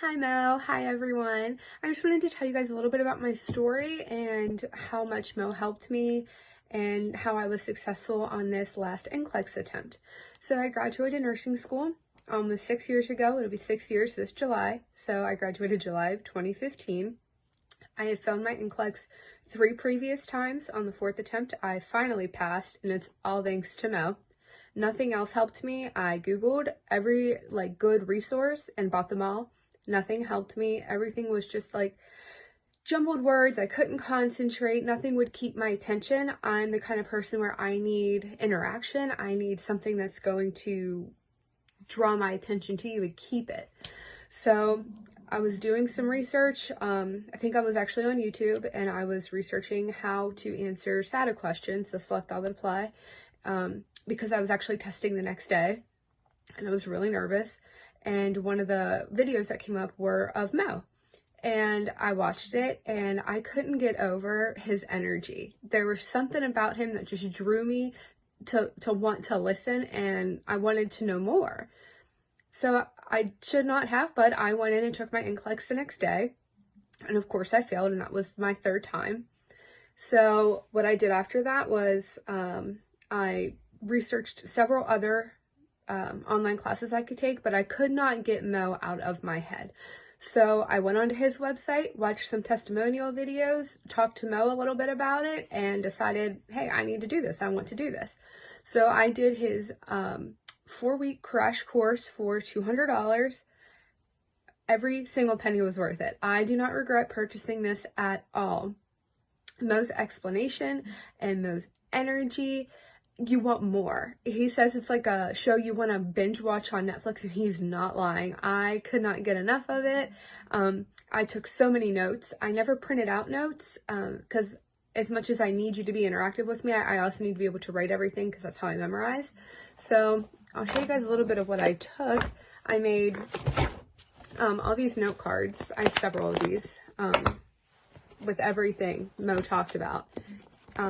Hi Mo, hi everyone. I just wanted to tell you guys a little bit about my story and how much Mo helped me and how I was successful on this last NCLEX attempt. So I graduated nursing school almost 6 years ago. It'll be 6 years this July. So I graduated July of 2015. I had failed my NCLEX 3 previous times. On the 4th attempt, I finally passed, and it's all thanks to Mo. Nothing else helped me. I Googled every good resource and bought them all. Nothing helped me. Everything was just jumbled words. I couldn't concentrate. Nothing would keep my attention. I'm the kind of person where I need interaction. I need something that's going to draw my attention to you and keep it. So I was doing some research. I think I was actually on YouTube, and I was researching how to answer SATA questions, the select all that apply, because I was actually testing the next day, and I was really nervous. And one of the videos that came up were of Mo. And I watched it, and I couldn't get over his energy. There was something about him that just drew me to want to listen, and I wanted to know more. So I should not have, but I went in and took my NCLEX the next day. And of course I failed, and that was my third time. So what I did after that was I researched several other online classes I could take, but I could not get Mo out of my head. So I went onto his website, watched some testimonial videos, talked to Mo a little bit about it, and decided, hey, I need to do this. I want to do this. So I did his 4-week crash course for $200. Every single penny was worth it. I do not regret purchasing this at all. Mo's explanation and Mo's energy, you want more. He says it's like a show you want to binge watch on Netflix, and he's not lying. I could not get enough of it. I took so many notes. I never printed out notes because as much as I need you to be interactive with me, I also need to be able to write everything because that's how I memorize. So I'll show you guys a little bit of what I took. I made all these note cards. I have several of these with everything Mo talked about.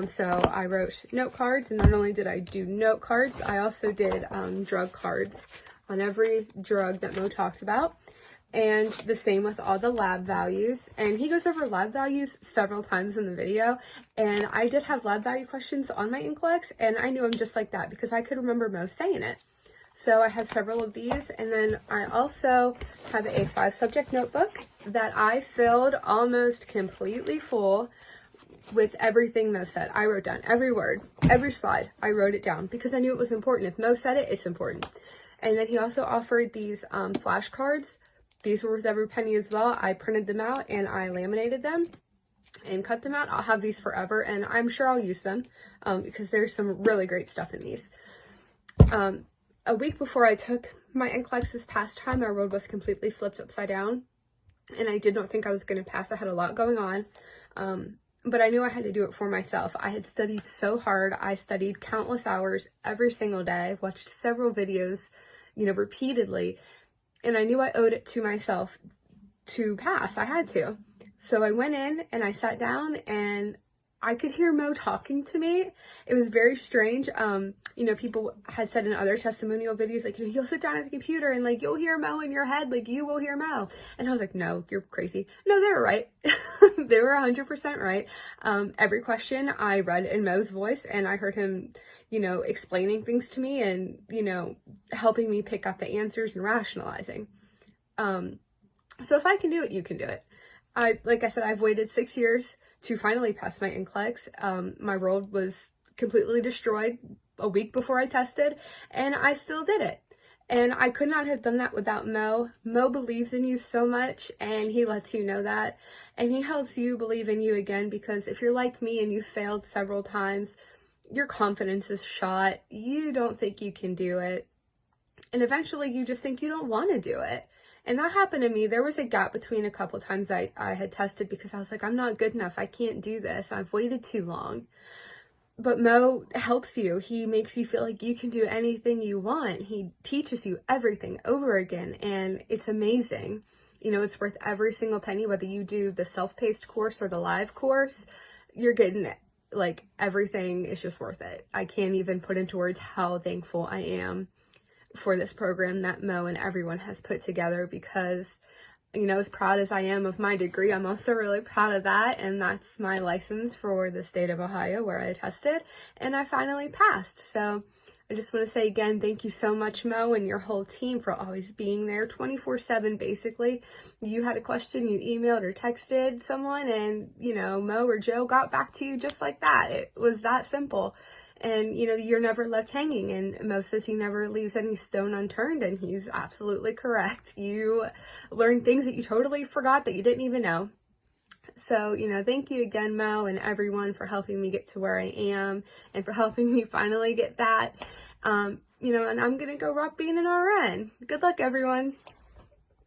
So I wrote note cards, and not only did I do note cards, I also did drug cards on every drug that Mo talks about, and the same with all the lab values. And he goes over lab values several times in the video, and I did have lab value questions on my NCLEX, and I knew him just like that because I could remember Mo saying it. So I have several of these, and then I also have a 5-subject notebook that I filled almost completely full with everything Mo said. I wrote down every word, every slide. I wrote it down because I knew it was important. If Mo said it, it's important. And then he also offered these flashcards. These were worth every penny as well. I printed them out and I laminated them and cut them out. I'll have these forever, and I'm sure I'll use them because there's some really great stuff in these. A week before I took my NCLEX this past time, my road was completely flipped upside down, and I did not think I was going to pass. I had a lot going on. But I knew I had to do it for myself. I had studied so hard. I studied countless hours every single day, watched several videos, repeatedly. And I knew I owed it to myself to pass. I had to. So I went in and I sat down, and I could hear Mo talking to me. It was very strange. People had said in other testimonial videos, you'll sit down at the computer and you'll hear Mo in your head, you will hear Mo. And I was like, no, you're crazy. No, they were right. They were 100% right. Every question I read in Mo's voice, and I heard him, explaining things to me and, helping me pick up the answers and rationalizing. So if I can do it, you can do it. Like I said, I've waited 6 years to finally pass my NCLEX. My world was completely destroyed a week before I tested, and I still did it. And I could not have done that without Mo. Mo believes in you so much, and he lets you know that. And he helps you believe in you again, because if you're like me and you failed several times, your confidence is shot. You don't think you can do it. And eventually you just think you don't want to do it. And that happened to me. There was a gap between a couple times I had tested because I was like, I'm not good enough. I can't do this. I've waited too long. But Mo helps you. He makes you feel like you can do anything you want. He teaches you everything over again, and it's amazing. It's worth every single penny, whether you do the self-paced course or the live course. You're getting it. Everything is just worth it. I can't even put into words how thankful I am for this program that Mo and everyone has put together, because you know, as proud as I am of my degree, I'm also really proud of that, and that's my license for the state of Ohio where I tested, and I finally passed. So I just want to say again, thank you so much, Mo, and your whole team for always being there 24/7, basically. You had a question, you emailed or texted someone, and, you know, Mo or Joe got back to you just like that. It was that simple. And, you know, you're never left hanging, and Mo says he never leaves any stone unturned, and he's absolutely correct. You learn things that you totally forgot that you didn't even know. So, you know, thank you again, Mo, and everyone for helping me get to where I am and for helping me finally get that. You know, and I'm going to go rock being an RN. Good luck, everyone.